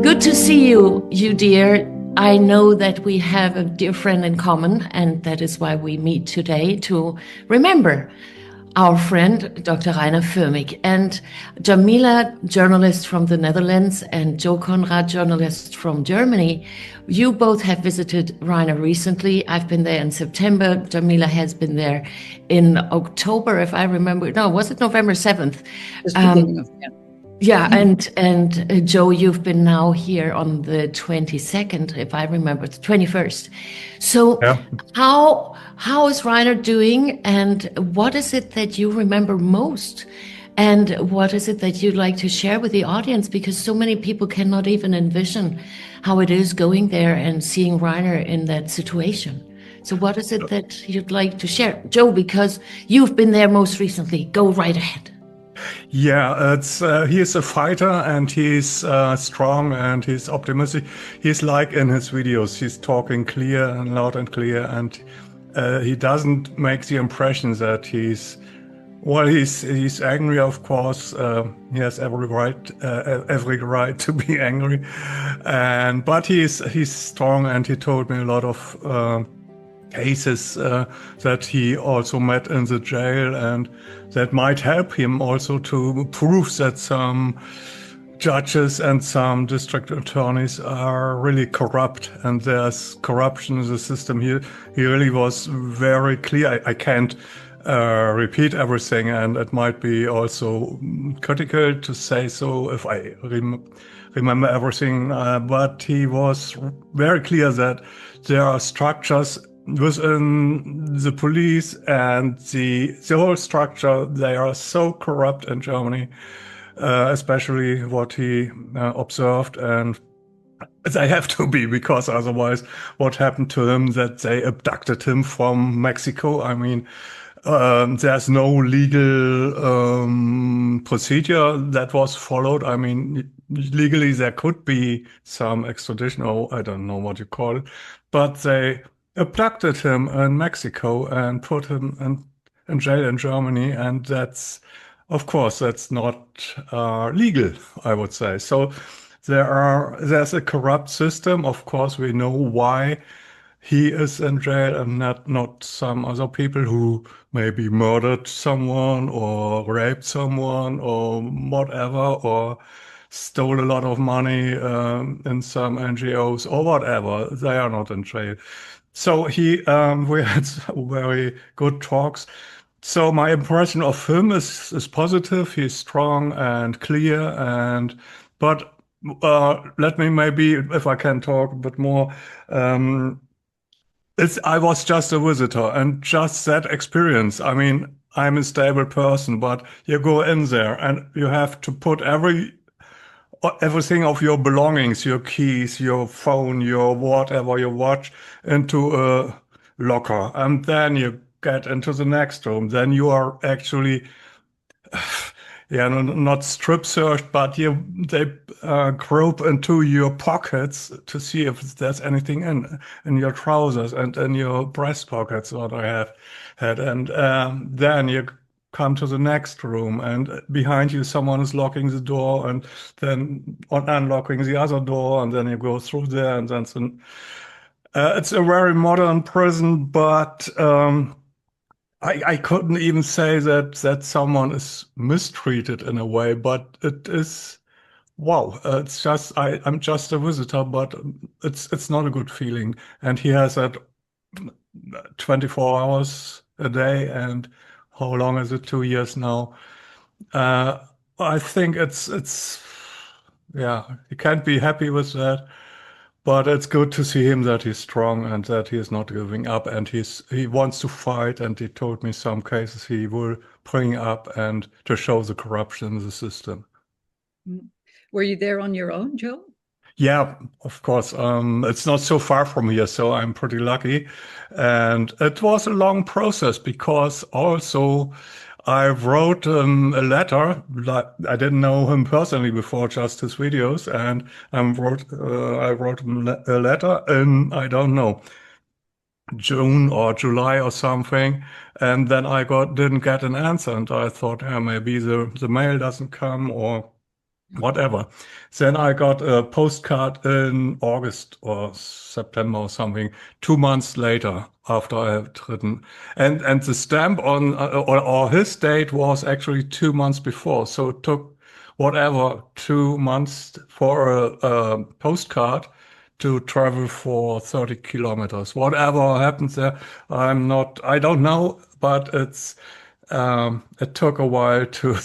Good to see you, dear. I know that we have a dear friend in common, and that is why we meet today to remember our friend, Dr. Rainer Fuhrmig, and Jamila, journalist from the Netherlands, and Joe Conrad, journalist from Germany. You both have visited Rainer recently. I've been there in September. Jamila has been there in October, if I remember. No, was it November 7th? Just beginning of, yeah. Yeah, and Joe, you've been now here on the 22nd, if I remember, the 21st. So Yeah. how is Rainer doing, and what is it that you remember most? And what is it that you'd like to share with the audience? Because so many people cannot even envision how it is going there and seeing Rainer in that situation. So what is it that you'd like to share? Joe, because you've been there most recently, go right ahead. Yeah, he is a fighter, and he's strong, and he's optimistic. He's like in his videos, he's talking clear and loud and clear, and he doesn't make the impression that he's angry. Of course, he has every right to be angry, but he's strong, and he told me a lot of cases that he also met in the jail, and that might help him also to prove that some judges and some district attorneys are really corrupt, and there's corruption in the system. He really was very clear. I can't repeat everything, and it might be also critical to say so if I remember everything, but he was very clear that there are structures within the police and the whole structure. They are so corrupt in Germany, especially what he observed, and they have to be, because otherwise what happened to him, that they abducted him from Mexico. I mean, there's no legal procedure that was followed. I mean, legally there could be some extradition, or I don't know what you call it, but they abducted him in Mexico and put him in jail in Germany, and of course, that's not legal, I would say. So there's a corrupt system. Of course, we know why he is in jail, and not some other people who maybe murdered someone or raped someone or whatever, or stole a lot of money in some NGOs or whatever. They are not in jail. So we had very good talks. So my impression of him is positive. He's strong and clear, but let me maybe, if I can talk a bit more. I was just a visitor, and just that experience. I mean, I'm a stable person, but you go in there and you have to put everything of your belongings, your keys, your phone, your whatever, your watch, into a locker. And then you get into the next room. Then you are actually, not strip searched, but they grope into your pockets to see if there's anything in your trousers and in your breast pockets, what I have had. And then you come to the next room, and behind you someone is locking the door, and then unlocking the other door, and then you go through there, and then it's a very modern prison, but I couldn't even say that someone is mistreated in a way, but it is, wow, it's just, I'm just a visitor, but it's not a good feeling. And he has that 24 hours a day, and how long is it? 2 years now. I think yeah, you can't be happy with that, but it's good to see him, that he's strong and that he is not giving up, and he wants to fight, and he told me some cases he will bring up and to show the corruption in the system. Were you there on your own, Joe? Yeah, of course. It's not so far from here, so I'm pretty lucky. And it was a long process, because also I wrote a letter. I didn't know him personally before, just his videos, and I wrote him a letter in, I don't know, June or July or something, and then I didn't get an answer, and I thought, yeah, maybe the mail doesn't come, or whatever. Then I got a postcard in August or September or something, 2 months later after I had written. And the stamp on or his date was actually 2 months before. So it took whatever 2 months for a postcard to travel for 30 kilometers. Whatever happens there, I don't know, but it took a while to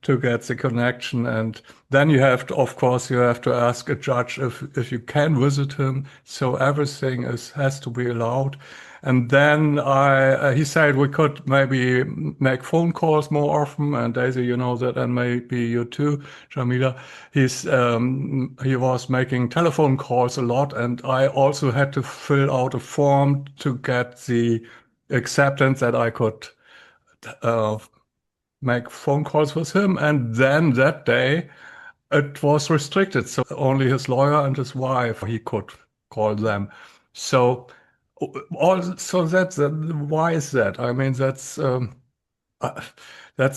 to get the connection. And then of course, you have to ask a judge if you can visit him. So everything has to be allowed. And then he said we could maybe make phone calls more often. And Daisy, you know that, and maybe you too, Jamila. He was making telephone calls a lot, and I also had to fill out a form to get the acceptance that I could uh, make phone calls with him. And then that day it was restricted. So only his lawyer and his wife, he could call them. So why is that? I mean, that's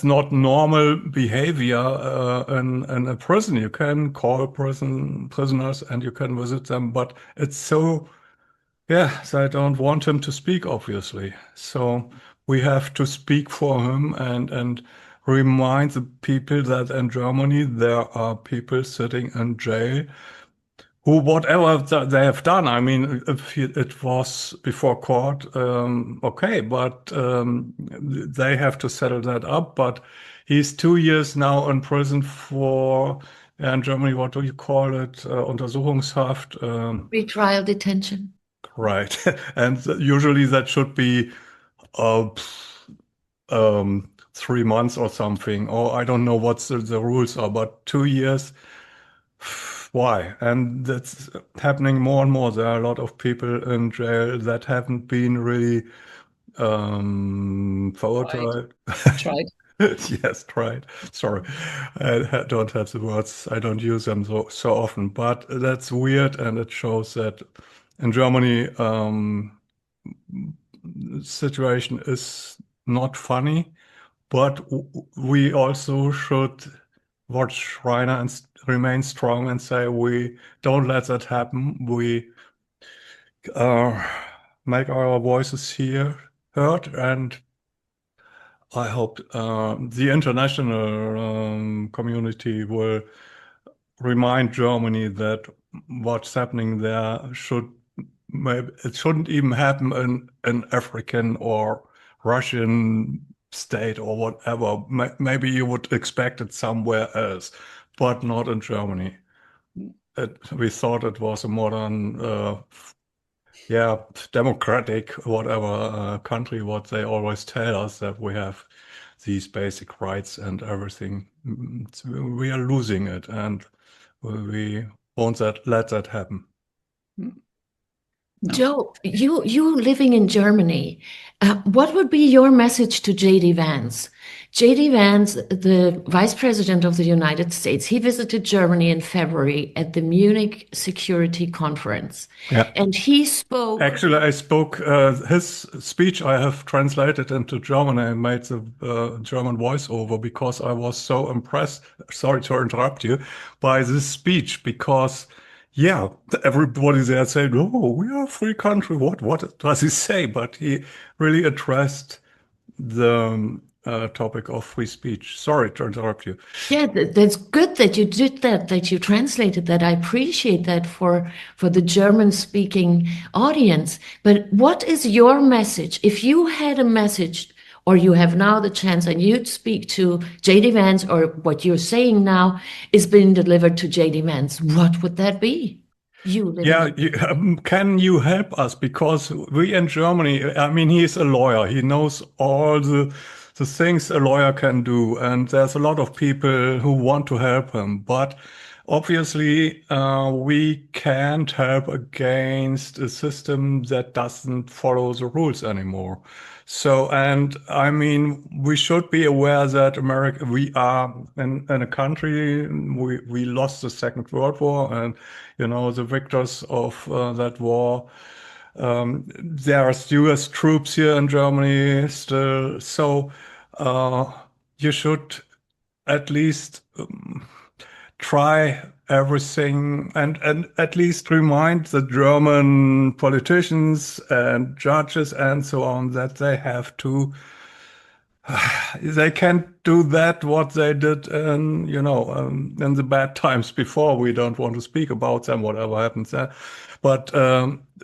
not normal behavior in a prison. You can call prisoners and you can visit them, but it's so, yeah, they don't want him to speak, obviously. So we have to speak for him and remind the people that in Germany there are people sitting in jail who, whatever they have done. I mean, if it was before court, okay, but they have to settle that up. But he's 2 years now in prison for, in Germany, what do you call it? Untersuchungshaft. Pretrial detention. Right. And usually that should be uh, 3 months or something, or I don't know what the rules are, but 2 years, why? And that's happening more and more. There are a lot of people in jail that haven't been really verurteilt. Tried. Yes, tried. Sorry, I don't have the words. I don't use them so often, but that's weird, and it shows that in Germany, situation is not funny, but we also should watch Reiner and remain strong and say we don't let that happen. We make our voices heard, and I hope the international community will remind Germany that what's happening there it shouldn't even happen in an African or Russian state or whatever. Maybe you would expect it somewhere else, but not in Germany. We thought it was a modern, democratic, whatever country, what they always tell us, that we have these basic rights and everything. We are losing it, and we won't let that happen. No. Joe, you living in Germany, what would be your message to J.D. Vance? J.D. Vance, the Vice President of the United States, he visited Germany in February at the Munich Security Conference. Yeah. And he spoke. Actually, I spoke his speech. I have translated into German. I made the German voiceover because I was so impressed. Sorry to interrupt you, by this speech, because yeah, everybody there said, "Oh, we are a free country." What does he say? But he really addressed the topic of free speech. Sorry to interrupt you. Yeah, that's good that you did that you translated that. I appreciate that for the German-speaking audience. But what is your message? If you had a message, or you have now the chance and you'd speak to J.D. Vance, or what you're saying now is being delivered to J.D. Vance, what would that be? Can you help us? Because we in Germany, I mean, he is a lawyer. He knows all the things a lawyer can do. And there's a lot of people who want to help him. But obviously, we can't help against a system that doesn't follow the rules anymore. So, and I mean, we should be aware that we are in a country, we lost the Second World War, and, you know, the victors of that war. There are US troops here in Germany still. So, you should at least try everything and at least remind the German politicians and judges and so on that they have to they can't do that what they did in the bad times before. We don't want to speak about them, whatever happens there. But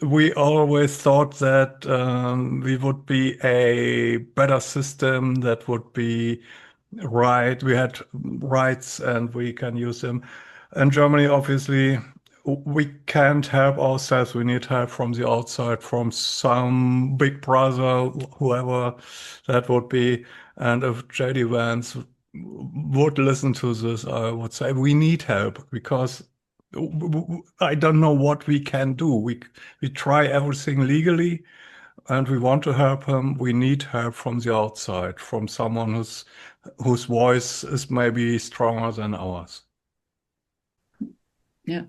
we always thought that we would be a better system that would be right. We had rights and we can use them. In Germany, obviously, we can't help ourselves. We need help from the outside, from some big brother, whoever that would be. And if JD Vance would listen to this, I would say we need help because I don't know what we can do. We try everything legally and we want to help him. We need help from the outside, from someone whose voice is maybe stronger than ours. Yeah.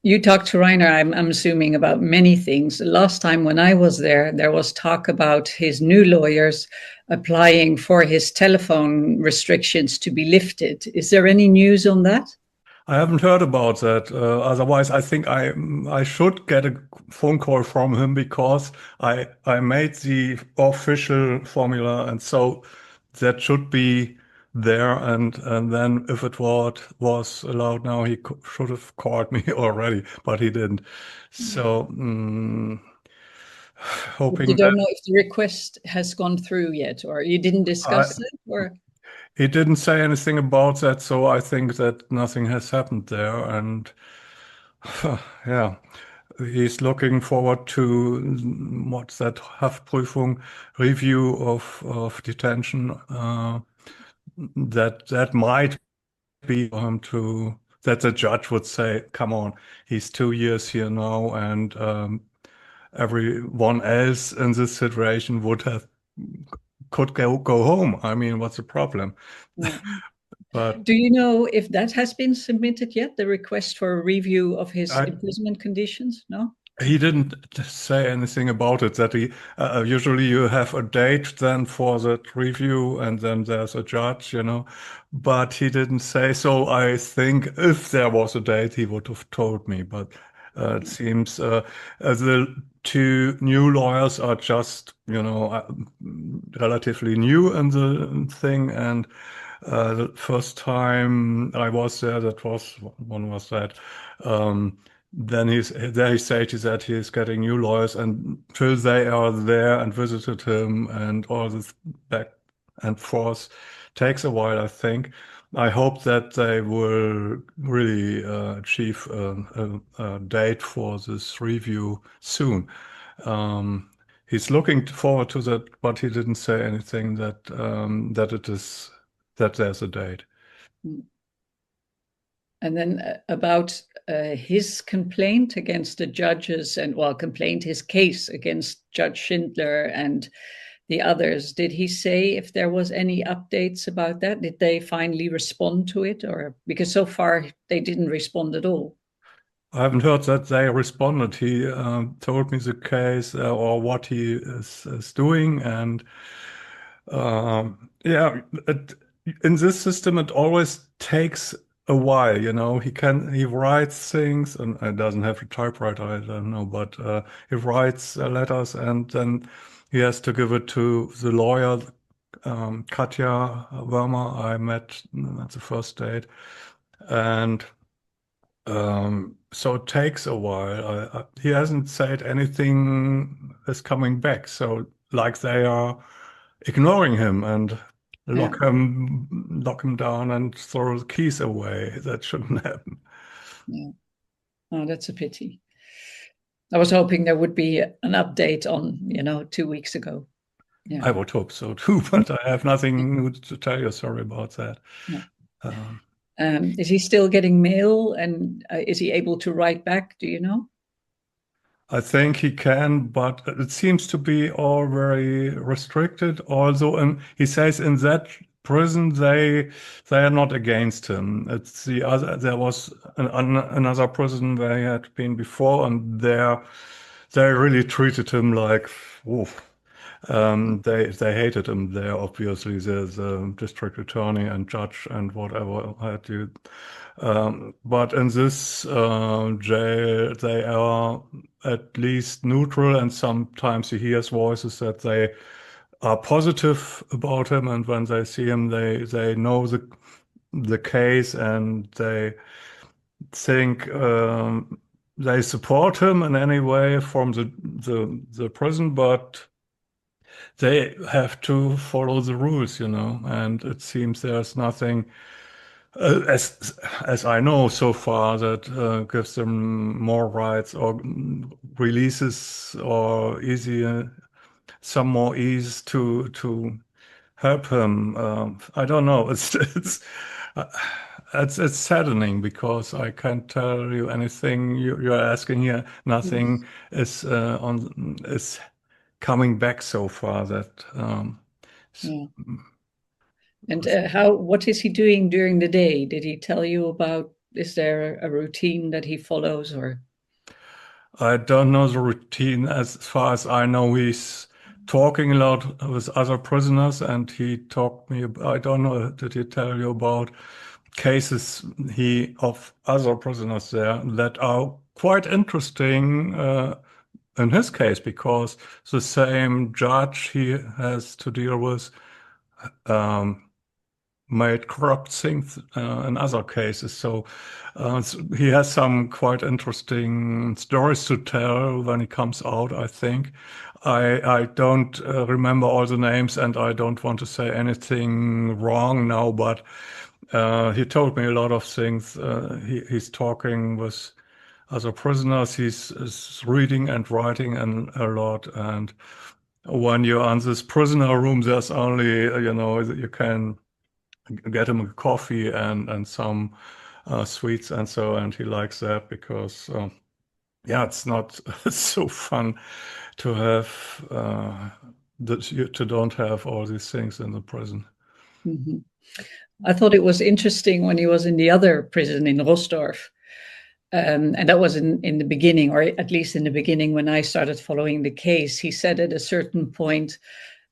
You talked to Rainer, I'm assuming, about many things. The last time when I was there was talk about his new lawyers applying for his telephone restrictions to be lifted. Is there any news on that? I haven't heard about that. Otherwise, I think I should get a phone call from him because I made the official formula, and so that should be there. And then if it was allowed now, he should have called me already, but he didn't. So hoping you don't that know if the request has gone through yet, or you didn't discuss it, or he didn't say anything about that, so I think that nothing has happened there. And yeah, he's looking forward to what's that Haftprüfung review of detention. That might be for him to that the judge would say, "Come on, he's 2 years here now, and everyone else in this situation could go home. I mean, what's the problem?" Yeah. But do you know if that has been submitted yet, the request for a review of his imprisonment conditions? No? He didn't say anything about it, that he usually you have a date then for that review and then there's a judge, but he didn't say. So I think if there was a date, he would have told me, but it seems the two new lawyers are just, relatively new in the thing. And the first time I was there, one was that. Then he said that he's getting new lawyers, and till they are there and visited him, and all this back and forth takes a while, I think. I hope that they will really achieve a date for this review soon. He's looking forward to that, but he didn't say anything that there's a date. And then about his complaint against the judges his case against Judge Schindler and the others. Did he say if there was any updates about that? Did they finally respond to it? Or because so far they didn't respond at all? I haven't heard that they responded. He told me the case or what he is doing. And in this system, it always takes a while, he writes things, and it doesn't have a typewriter, I don't know, but he writes letters and then he has to give it to the lawyer, Katja Wermer, I met at the first date. And so it takes a while. He hasn't said anything is coming back. So like they are ignoring him and lock him down and throw the keys away. That shouldn't happen. Yeah. Oh, that's a pity. I was hoping there would be an update on, 2 weeks ago. Yeah. I would hope so too, but I have nothing new to tell you. Sorry about that. Yeah. Is he still getting mail, and is he able to write back? Do you know? I think he can, but it seems to be all very restricted. Also, he says in that prison they are not against him. It's the other. There was another prison where he had been before, and they really treated him like, oof. They hated him there, obviously, the district attorney and judge and whatever had you. But in this jail, they are at least neutral, and sometimes he hears voices that they are positive about him, and when they see him, they know the case, and they think they support him in any way from the prison, but they have to follow the rules, and it seems there's nothing, as I know so far, that gives them more rights or releases or some more ease to help him. I don't know. Uh, it's saddening because I can't tell you anything you're asking here. Nothing is coming back so far that. Yeah. And what is he doing during the day? Did he tell you about? Is there a routine that he follows, or? I don't know the routine. As far as I know, he's talking a lot with other prisoners, and he talked me. I don't know. Did he tell you about cases of other prisoners there that are quite interesting in his case, because the same judge he has to deal with made corrupt things in other cases. So he has some quite interesting stories to tell when he comes out, I think. I don't remember all the names, and I don't want to say anything wrong now, but he told me a lot of things. He's talking with other prisoners. He's reading and writing a lot. And when you're in this prisoner room, there's only, you can get him a coffee and some sweets and so, and he likes that because, it's not so fun to have, to don't have all these things in the prison. Mm-hmm. I thought it was interesting when he was in the other prison in Rosdorf. And that was in the beginning, or at least in the beginning when I started following the case. He said at a certain point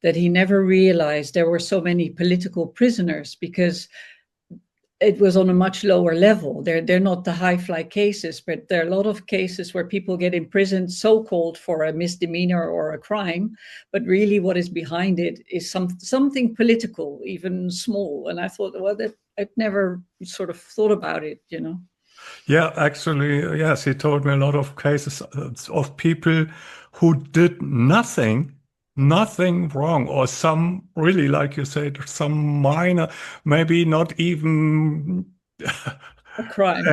that he never realized there were so many political prisoners because it was on a much lower level. They're not the high-fly cases, but there are a lot of cases where people get imprisoned so-called for a misdemeanor or a crime, but really what is behind it is something political, even small. And I thought, well, I'd never sort of thought about it, Yeah, actually, yes, he told me a lot of cases of people who did nothing wrong, or some really, like you said, some minor, maybe not even a crime.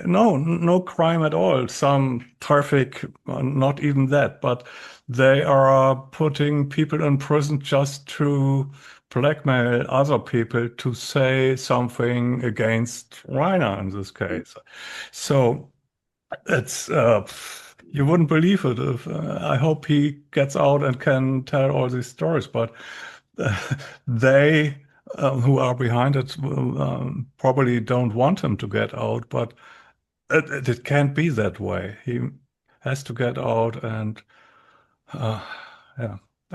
no crime at all. Some traffic, not even that, but they are putting people in prison just to blackmail other people to say something against Rainer in this case. So it's you wouldn't believe it. I hope he gets out and can tell all these stories, but they who are behind it probably don't want him to get out, but it can't be that way. He has to get out, and I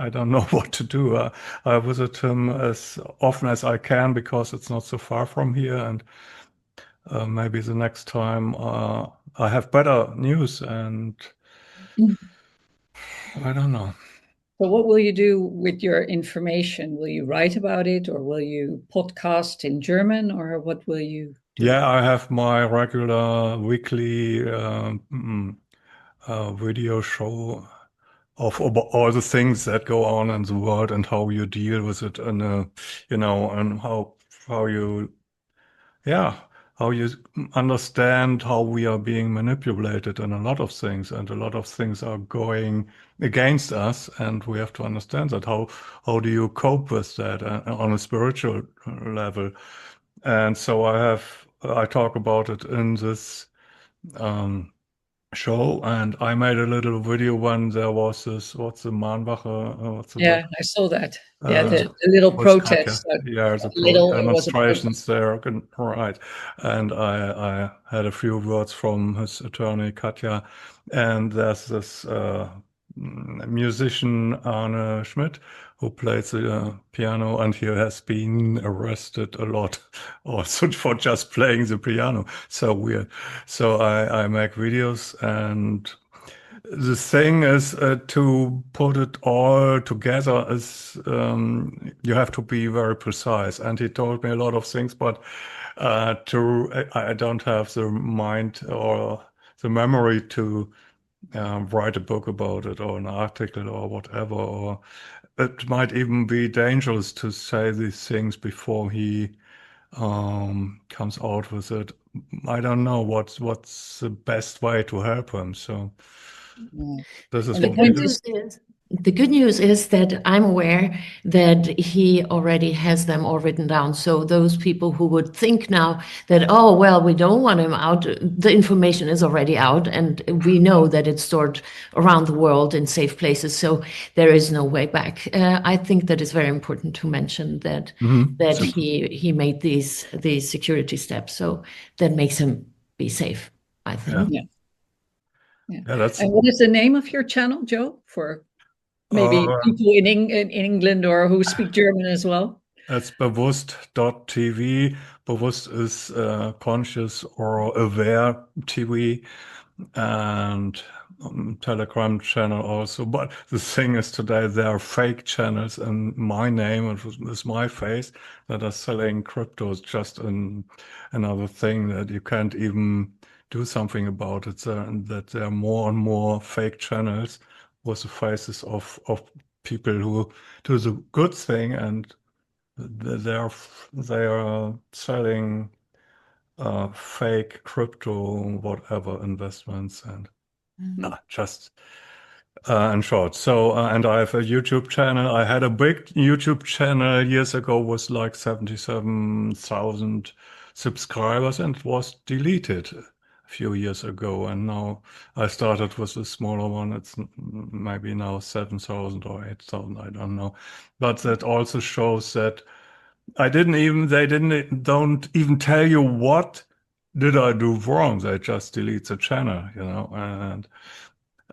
don't know what to do. I visit him as often as I can because it's not so far from here, and maybe the next time I have better news, and I don't know. So what will you do with your information? Will you write about it, or will you podcast in German, or what will you do? Yeah, I have my regular weekly video show of all the things that go on in the world and how you deal with it, and and how you understand how we are being manipulated in a lot of things, and a lot of things are going against us, and we have to understand that. How do you cope with that on a spiritual level? And so I talk about it in this show, and I made a little video when there was this, what's the Mahnwache? What's the Yeah, I saw that. Yeah, the little protest. Yeah, the demonstrations there, right. And I had a few words from his attorney, Katja, and there's this musician Arne Schmidt, who plays the piano, and he has been arrested a lot also for just playing the piano. So weird. So I make videos, and the thing is to put it all together is you have to be very precise. And he told me a lot of things, but I don't have the mind or the memory to write a book about it or an article or whatever. Or it might even be dangerous to say these things before he comes out with it. I don't know what's the best way to help him. So this is And the what we point do. is, The good news is that I'm aware that he already has them all written down. So those people who would think now that, oh, well, we don't want him out, the information is already out, and we know that it's stored around the world in safe places. So there is no way back. I think that is very important to mention that that he made these security steps. So that makes him be safe, I think. yeah. Yeah, that's And what is the name of your channel, Joe, for maybe people in England or who speak German as well? it's bewusst.tv. Bewusst is conscious or aware TV, and Telegram channel also. But the thing is, today there are fake channels in my name and with my face that are selling cryptos. Just another thing that you can't even do something about it. And that there are more and more fake channels with the faces of people who do the good thing, and they are selling fake crypto whatever investments, and just in short. So and I have a YouTube channel. I had a big YouTube channel years ago with like 77,000 subscribers, and it was deleted a few years ago. And now I started with a smaller one. It's maybe now 7,000 or 8,000. I don't know. But that also shows that they don't even tell you what did I do wrong. They just delete the channel, and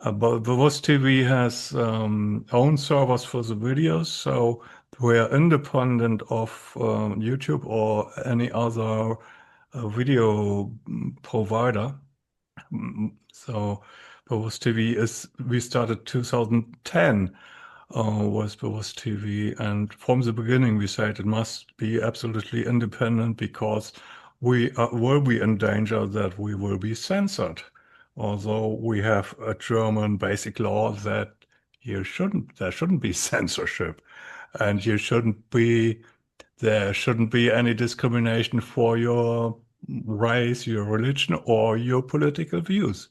but Bewusst TV has own servers for the videos, so we are independent of YouTube or any other video provider. So Bewusst TV we started 2010 with Bewusst TV, and from the beginning we said it must be absolutely independent because we will be in danger that we will be censored. Although we have a German basic law that there shouldn't be censorship, and there shouldn't be any discrimination for your race, your religion, or your political views.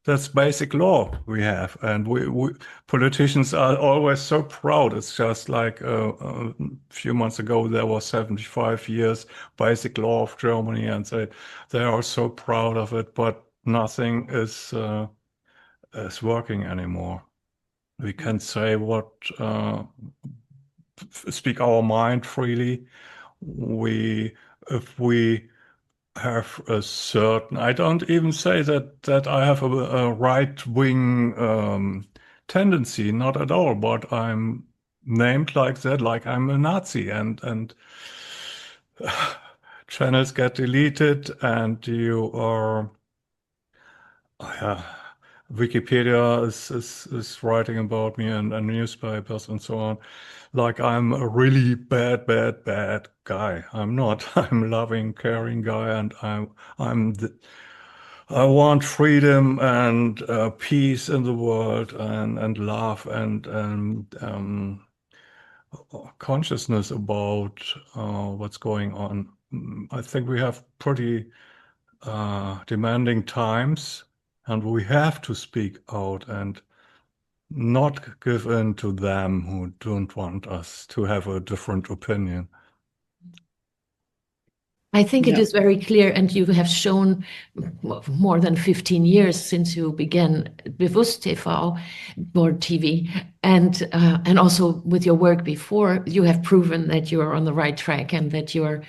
That's basic law we have, and we politicians are always so proud. It's just like a few months ago there was 75 years basic law of Germany, and they are so proud of it, but nothing is working anymore. We can say speak our mind freely. If we have a certain, I don't even say that I have a right-wing tendency, not at all, but I'm named like that, like I'm a Nazi, and channels get deleted, and you are Wikipedia is writing about me, and newspapers and so on, like I'm a really bad guy. I'm not. I'm a loving, caring guy, and I want freedom and peace in the world, and love and consciousness about what's going on. I think we have pretty demanding times, and we have to speak out and not give in to them who don't want us to have a different opinion. I think it Yeah. is very clear, and you have shown more than 15 years since you began Bewusst TV, Board TV, and also with your work before, you have proven that you are on the right track and that you're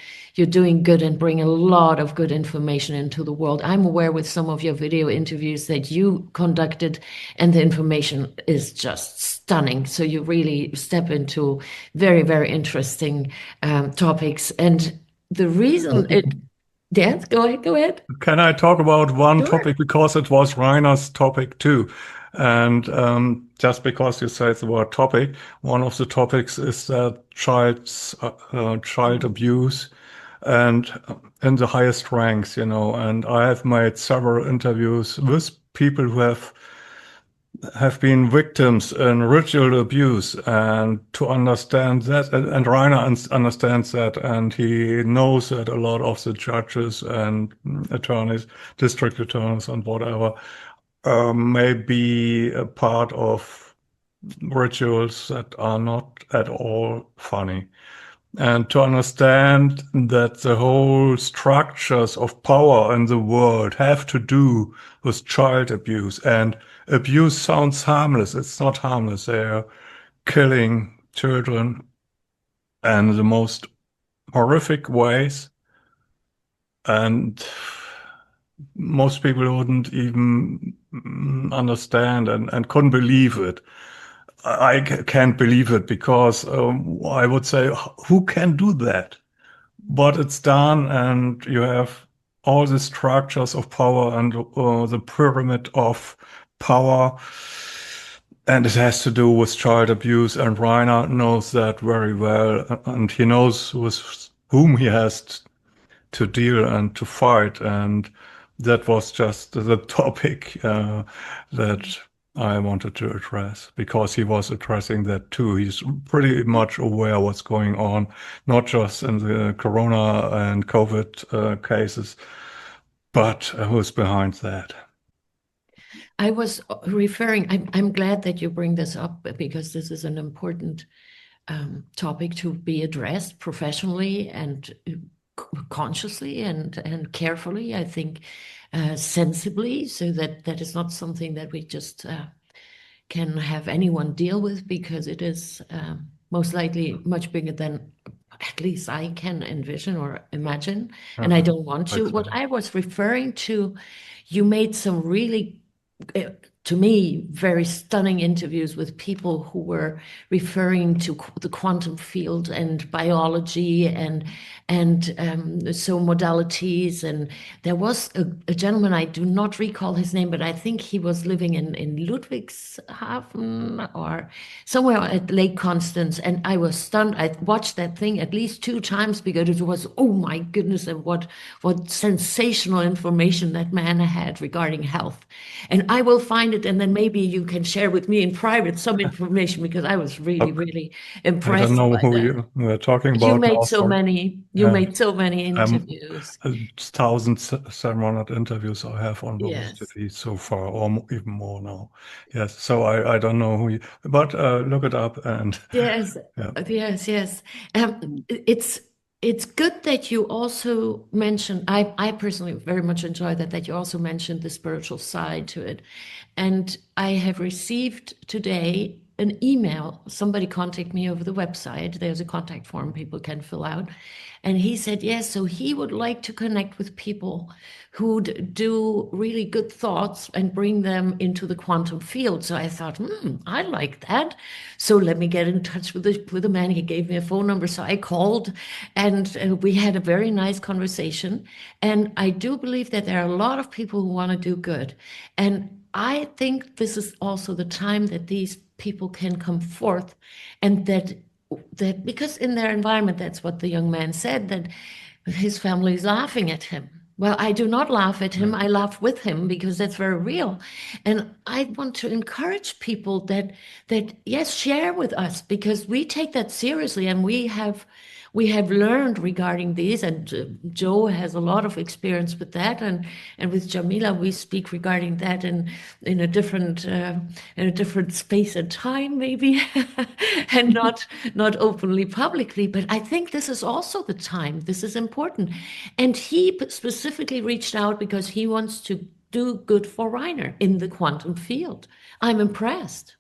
doing good and bring a lot of good information into the world. I'm aware with some of your video interviews that you conducted, and the information is just stunning. So you really step into very, very interesting topics. And the reason yes, go ahead. Can I talk about one Sure. topic because it was Rainer's topic too? And just because you said the word topic, one of the topics is that child abuse and in the highest ranks, you know. And I have made several interviews with people who have been victims in ritual abuse, and to understand that, and Rainer understands that, and he knows that a lot of the judges and attorneys, district attorneys and whatever, may be a part of rituals that are not at all funny. And to understand that the whole structures of power in the world have to do with child abuse. And abuse sounds harmless. It's not harmless. They're killing children in the most horrific ways. And most people wouldn't even understand and couldn't believe it. I can't believe it because I would say, who can do that? But it's done, and you have all the structures of power and the pyramid of power, and it has to do with child abuse. And Rainer knows that very well, and he knows with whom he has to deal and to fight. And that was just the topic that I wanted to address because he was addressing that too. He's pretty much aware what's going on, not just in the Corona and COVID cases, but who's behind that. I was referring, I'm glad that you bring this up because this is an important topic to be addressed professionally and consciously and carefully, I think, sensibly, so that that is not something that we just can have anyone deal with, because it is most likely much bigger than at least I can envision or imagine, and I don't want to. What I was referring to, you made some really to me, very stunning interviews with people who were referring to the quantum field and biology and so modalities. And there was a gentleman, I do not recall his name, but I think he was living in Ludwigshafen or somewhere at Lake Constance. And I was stunned. I watched that thing at least 2 times because it was, oh my goodness, and what sensational information that man had regarding health. And I will find it, and then maybe you can share with me in private some information, because I was really, really impressed. I don't know by who that. you're talking about. You made so many. You Yeah. made so many interviews. 1,700 interviews I have on Bewusst TV so far, or even more now. Yes, so I don't know who you, but look it up and Yes, yeah. yes. It's good that you also mentioned, I personally very much enjoy that you also mentioned the spiritual side to it. And I have received today an email. Somebody contacted me over the website. There's a contact form people can fill out. And he said, yes, so he would like to connect with people who'd do really good thoughts and bring them into the quantum field. So I thought, I like that. So let me get in touch with the man. He gave me a phone number. So I called, and we had a very nice conversation. And I do believe that there are a lot of people who want to do good. And I think this is also the time that these people can come forth, and that because in their environment, that's what the young man said, that his family is laughing at him. Well, I do not laugh at him. I laugh with him, because that's very real. And I want to encourage people that yes, share with us, because we take that seriously, and we have we have learned regarding these, and Joe has a lot of experience with that, and with Jamila we speak regarding that in a different space and time maybe, and not openly publicly. But I think this is also the time. This is important, and he specifically reached out because he wants to do good for Reiner in the quantum field. I'm impressed.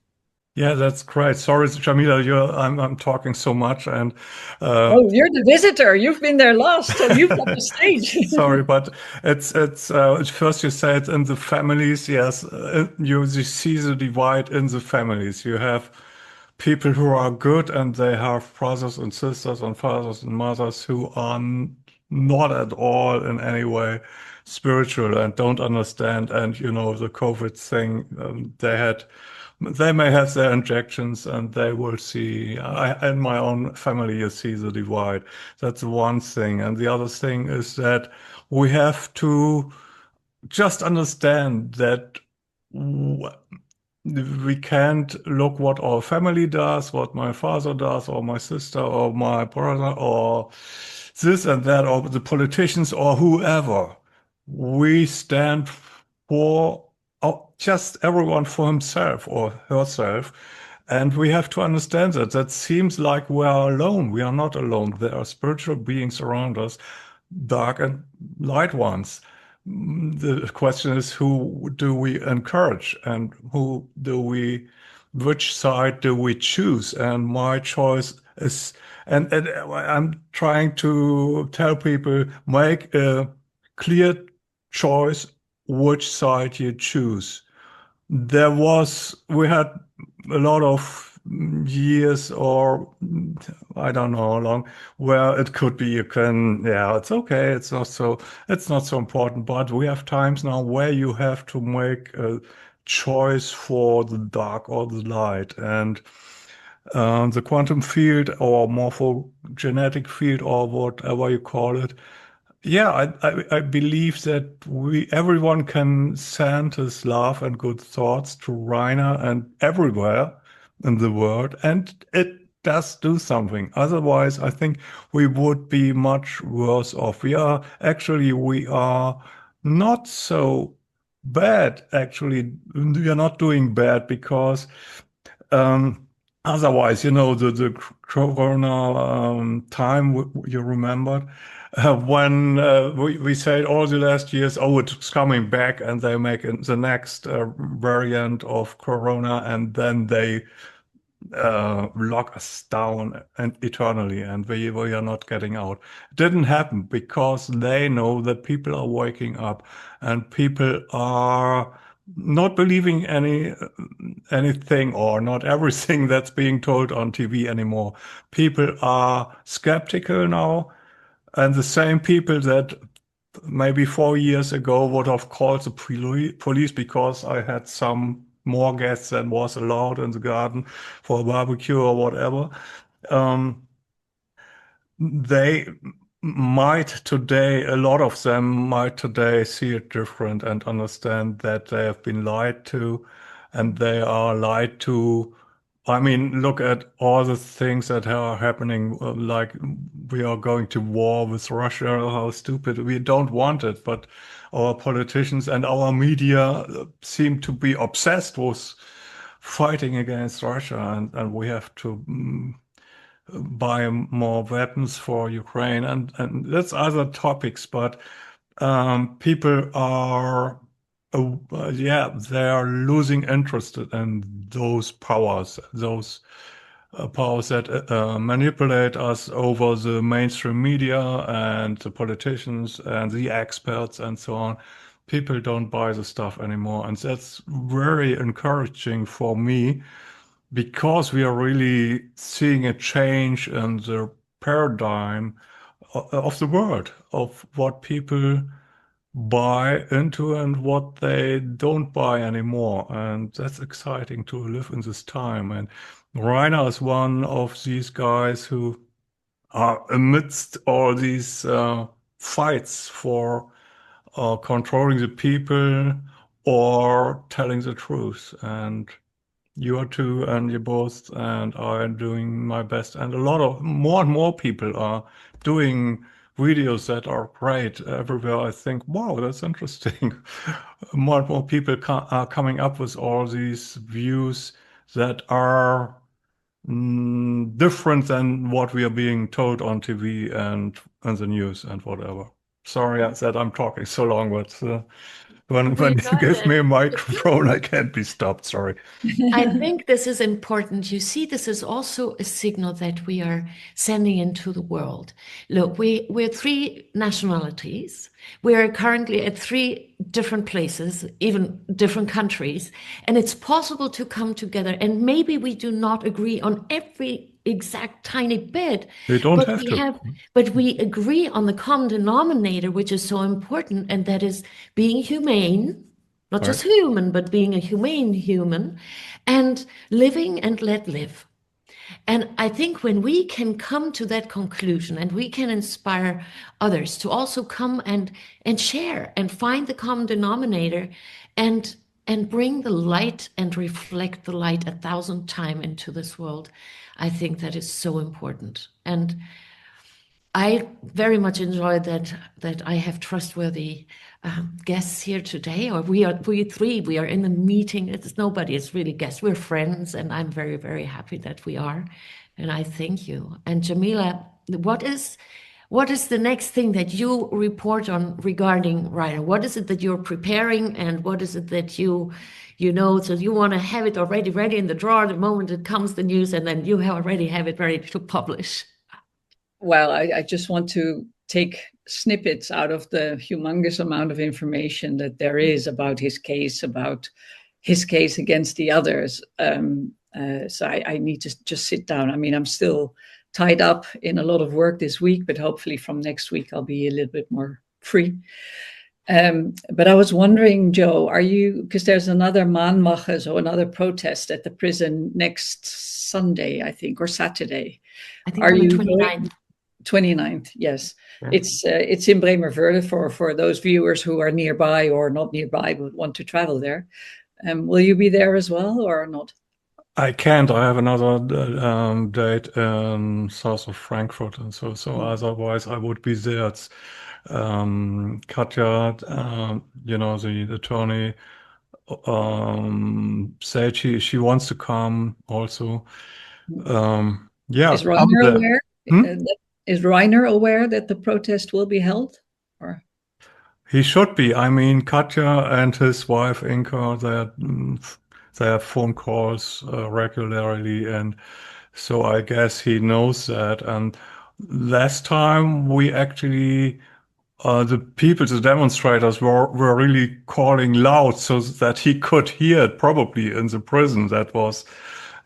Yeah, that's great. Sorry, Jamila, I'm talking so much, and Oh, you're the visitor. You've been there last, so you've got the stage. sorry, but it's first you said in the families. Yes, you see the divide in the families. You have people who are good, and they have brothers and sisters and fathers and mothers who are not at all in any way spiritual and don't understand. And you know, the COVID thing, they may have their injections and they will see. In my own family, you see the divide. That's one thing. And the other thing is that we have to just understand that we can't look what our family does, what my father does, or my sister, or my brother, or this and that, or the politicians, or whoever. We stand for just everyone for himself or herself. And we have to understand that. That seems like we are alone. We are not alone. There are spiritual beings around us, dark and light ones. The question is, who do we encourage and which side do we choose? And my choice is, and I'm trying to tell people, make a clear choice which side you choose. We had a lot of years, or I don't know how long, where it could be it's okay, it's not so important, but we have times now where you have to make a choice for the dark or the light. And the quantum field or morphogenetic field or whatever you call it, yeah, I believe that everyone can send his love and good thoughts to Reiner and everywhere in the world, and it does do something. Otherwise, I think we would be much worse off. We are not so bad. Actually, we are not doing bad because otherwise, you know, the Corona time you remembered. When we said all the last years, oh, it's coming back, and they make the next variant of Corona, and then they lock us down and eternally, and we are not getting out. It didn't happen because they know that people are waking up, and people are not believing anything or not everything that's being told on TV anymore. People are skeptical now. And the same people that maybe 4 years ago would have called the police because I had some more guests than was allowed in the garden for a barbecue or whatever. A lot of them might today see it different and understand that they have been lied to, and they are lied to. I mean, look at all the things that are happening, like we are going to war with Russia, how stupid. We don't want it, but our politicians and our media seem to be obsessed with fighting against Russia, and we have to buy more weapons for Ukraine, and that's other topics, but people are they are losing interest in those powers that manipulate us over the mainstream media and the politicians and the experts and so on. People don't buy the stuff anymore, and that's very encouraging for me, because we are really seeing a change in the paradigm of the world, of what people buy into and what they don't buy anymore. And that's exciting to live in this time. And Reiner is one of these guys who are amidst all these fights for controlling the people or telling the truth. And you are too, and you both, and I am doing my best. And a lot of more and more people are doing videos that are great everywhere. I think, wow, that's interesting. More and more people are coming up with all these views that are different than what we are being told on TV and on the news and whatever. Sorry that I'm talking so long, but when We you got give it. me a microphone, I can't be stopped. Sorry. I think this is important. You see, this is also a signal that we are sending into the world. Look, we're three nationalities. We are currently at three different places, even different countries, and it's possible to come together. And maybe we do not agree on every exact tiny bit, You don't but have to. we agree on the common denominator, which is so important, and that is being humane, not just Right. human, but being a humane human, and living and let live. And I think when we can come to that conclusion and we can inspire others to also come and share and find the common denominator and bring the light and reflect the light 1,000 times into this world, I think that is so important. And I very much enjoy that I have trustworthy guests here today, or we three. We are in the meeting. It's nobody. It's really guests. We're friends, and I'm very very happy that we are. And I thank you. And Jamila, what is the next thing that you report on regarding Ryder? What is it that you're preparing, and what is it that you know, so you want to have it already ready in the drawer the moment it comes the news, and then you already have it ready to publish? Well, I just want to take snippets out of the humongous amount of information that there is about his case against the others. So I need to just sit down. I mean, I'm still tied up in a lot of work this week, but hopefully from next week I'll be a little bit more free. But I was wondering, Joe, because there's another Maanmachen, so another protest at the prison next Sunday, I think, or Saturday. I think Are on the you 29th. 29th, yes. Yeah. It's in Bremervörde for those viewers who are nearby or not nearby but want to travel there. Will you be there as well or not? I can't. I have another date in south of Frankfurt, and so otherwise I would be there. It's Katja, the attorney, said she wants to come also. Yeah, Is I'm Reiner there. aware? Is Reiner aware that the protest will be held? Or He should be. I mean, Katja and his wife Inka, they have phone calls regularly, and so I guess he knows that. And last time we actually, the demonstrators were really calling loud so that he could hear it, probably in the prison that was,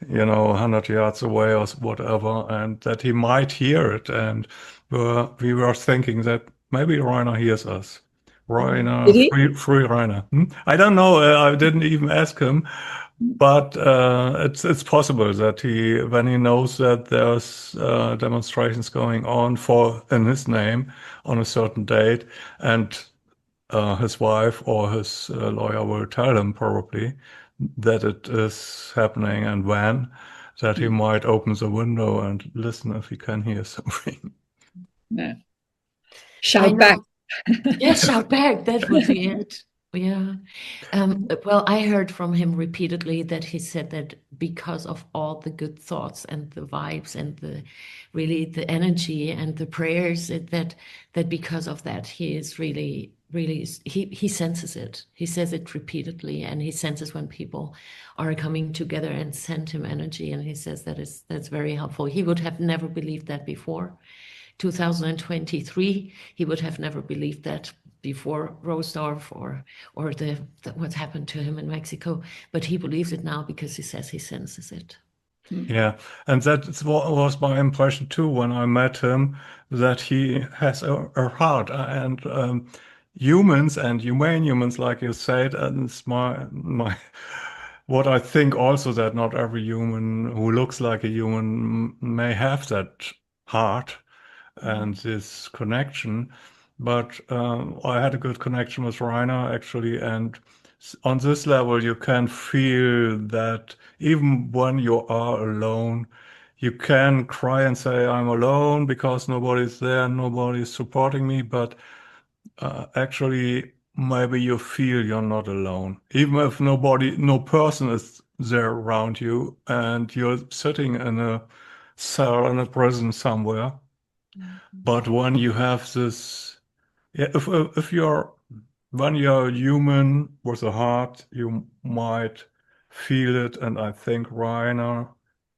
100 yards away or whatever, and that he might hear it. And we were thinking that maybe Rainer hears us. Rainer, did he? free Rainer. I don't know. I didn't even ask him, but it's possible that when he knows that there's demonstrations going on in his name on a certain date, and his wife or his lawyer will tell him probably that it is happening and when, that he might open the window and listen if he can hear something. Yeah. I Shout know. back. Yes, shout back. That would be it. Yeah. Well, I heard from him repeatedly that he said that because of all the good thoughts and the vibes and the energy and the prayers, that because of that he is really he senses it. He says it repeatedly, and he senses when people are coming together and send him energy, and he says that's very helpful. He would have never believed that before 2023. He would have never believed that before Rosdorf or what happened to him in Mexico, but he believes it now because he says he senses it. Yeah, and that was my impression too when I met him, that he has a heart, and humans and humane humans, like you said, and it's my what I think also, that not every human who looks like a human may have that heart and this connection. But I had a good connection with Rainer actually, and on this level, you can feel that even when you are alone, you can cry and say, I'm alone because nobody's there, nobody's supporting me. But actually, maybe you feel you're not alone, even if no person is there around you, and you're sitting in a cell in a prison somewhere. But when you have this, yeah, if you're when you're human with a heart, you might feel it, and I think Rainer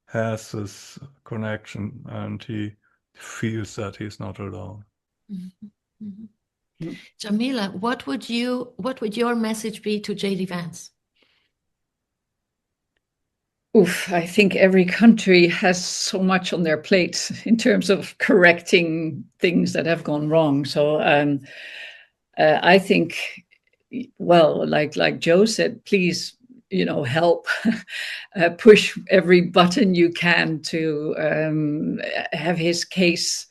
has this connection, and he feels that he's not alone. Jamila, what would your message be to JD Vance? Oof, I think every country has so much on their plate in terms of correcting things that have gone wrong. So I think, well, like Joe said, please, help push every button you can to have his case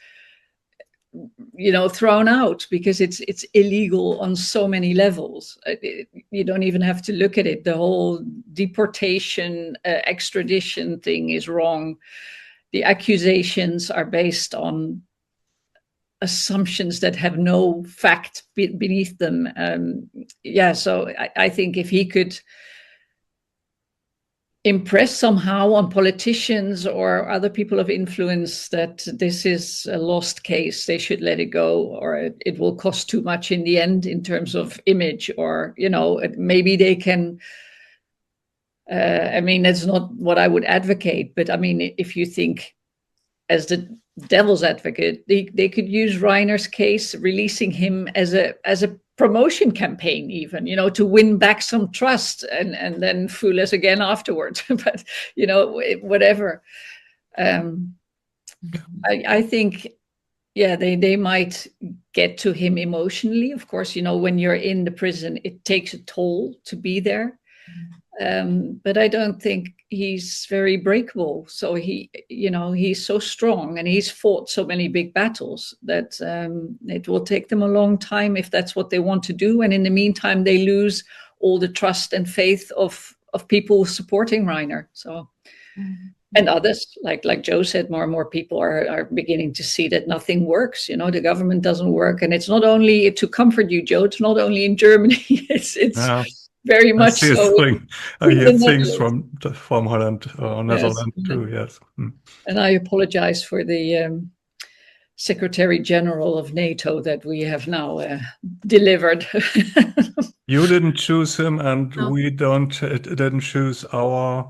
thrown out, because it's illegal on so many levels. You don't even have to look at it. The whole deportation, extradition thing is wrong. The accusations are based on assumptions that have no fact beneath them. So I think if he could impress somehow on politicians or other people of influence that this is a lost case, they should let it go, or it will cost too much in the end in terms of image, or maybe they can that's not what I would advocate, but I mean, if you think as the devil's advocate, they could use Reiner's case, releasing him as a promotion campaign, even, to win back some trust, and then fool us again afterwards. But whatever. I think, they might get to him emotionally. Of course, when you're in the prison, it takes a toll to be there. But I don't think he's very breakable. So he's so strong, and he's fought so many big battles that it will take them a long time if that's what they want to do. And in the meantime, they lose all the trust and faith of people supporting Reiner. So, and others, like Joe said, more and more people are beginning to see that nothing works. The government doesn't work, and it's not only, to comfort you, Joe, it's not only in Germany. It's very much so. I hear things from Holland or Netherlands too. Yes. And I apologize for the Secretary General of NATO that we have now delivered. You didn't choose him, and we didn't choose our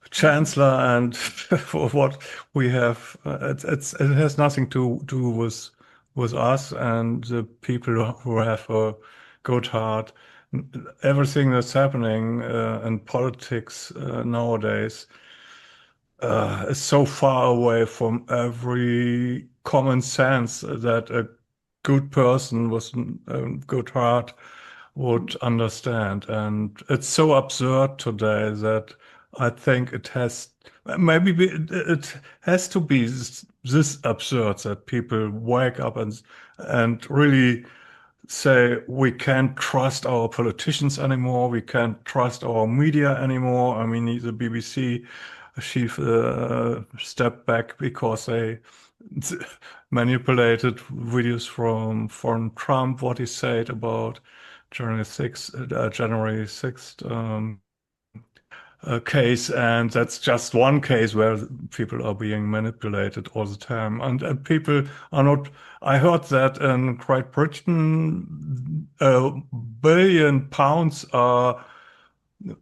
Chancellor, and for what we have, it has nothing to do with us and the people who have a good heart. Everything that's happening in politics nowadays is so far away from every common sense that a good person with a good heart would understand. And it's so absurd today that I think it has to be this absurd that people wake up and really say we can't trust our politicians anymore, we can't trust our media anymore. I mean, the BBC chief stepped back because they manipulated videos from Trump, what he said about January 6th case, and that's just one case where people are being manipulated all the time, and people are not. I heard that in Great Britain, £1 billion are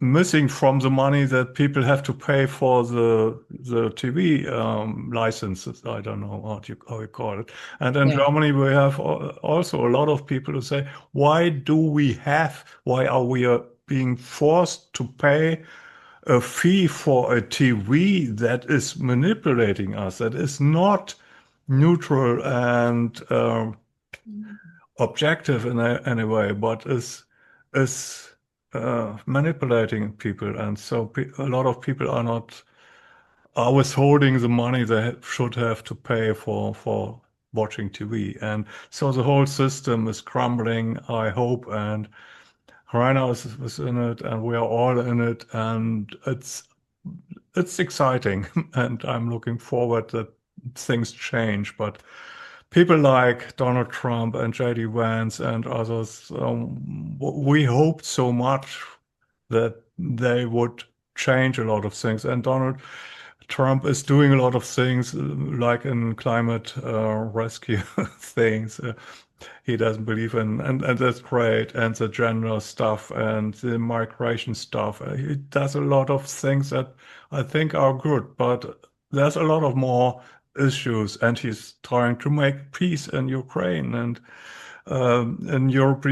missing from the money that people have to pay for the TV licenses. I don't know how you call it. And in Germany, we have also a lot of people who say, why are we being forced to pay a fee for a TV that is manipulating us, that is not neutral and objective in any way, but is manipulating people. And so a lot of people are withholding the money they should have to pay for watching TV. And so the whole system is crumbling, I hope, and Rainer is in it, and we are all in it, and it's exciting, and I'm looking forward that things change. But people like Donald Trump and J.D. Vance and others, we hoped so much that they would change a lot of things, and Donald Trump is doing a lot of things like in climate rescue things. He doesn't believe in, and that's great, and the gender stuff and the migration stuff. He does a lot of things that I think are good, but there's a lot of more issues, and he's trying to make peace in Ukraine. And in Europe,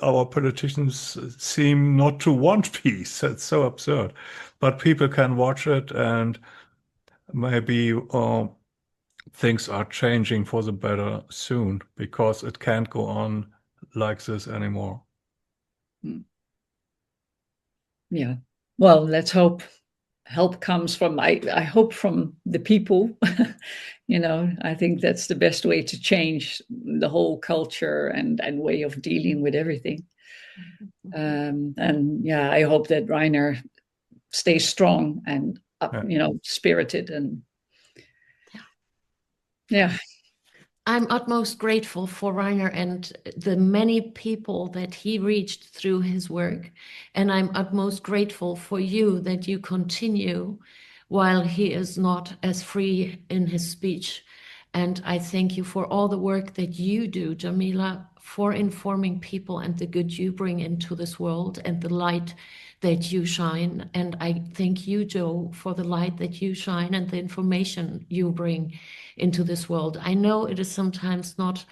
our politicians seem not to want peace. It's so absurd. But people can watch it, and maybe things are changing for the better soon, because it can't go on like this anymore. Yeah. Well, let's hope help comes from, I hope from the people. I think that's the best way to change the whole culture and way of dealing with everything. And yeah, I hope that Rainer stays strong and spirited, and yeah. I'm utmost grateful for Rainer and the many people that he reached through his work. And I'm utmost grateful for you that you continue while he is not as free in his speech. And I thank you for all the work that you do, Jamila, for informing people and the good you bring into this world and the light that you shine. And I thank you, Joe, for the light that you shine and the information you bring into this world. I know it is sometimes not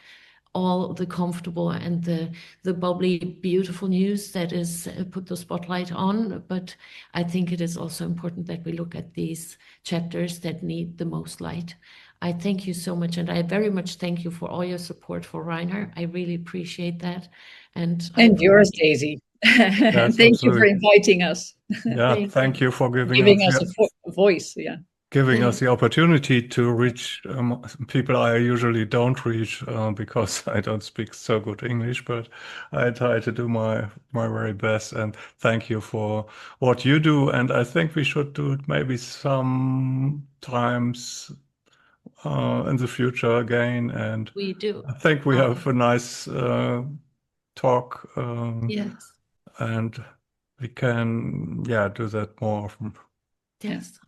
all the comfortable and the bubbly, beautiful news that is put the spotlight on, but I think it is also important that we look at these chapters that need the most light. I thank you so much, and I very much thank you for all your support for Rainer. I really appreciate that. And yours, Daisy. Thank you for inviting us. Yeah, thank you for giving us a voice. Yeah. Giving us the opportunity to reach people I usually don't reach because I don't speak so good English, but I try to do my very best. And thank you for what you do. And I think we should do it maybe sometimes in the future again. And we do. I think we have a nice talk. Yes. And we can, do that more often. Yes,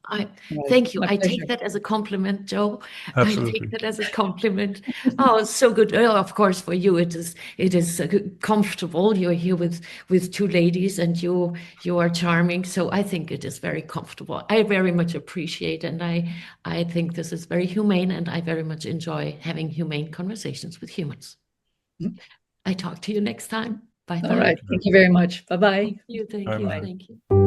thank you. I take that as a compliment, Joe. Absolutely. I take that as a compliment. Oh, it's so good. Well, of course, for you it is comfortable. You're here with two ladies, and you are charming. So I think it is very comfortable. I very much appreciate, and I think this is very humane, and I very much enjoy having humane conversations with humans. I talk to you next time. Bye. All right. Thank you very much. Bye-bye. Thank you. Bye-bye. Thank you.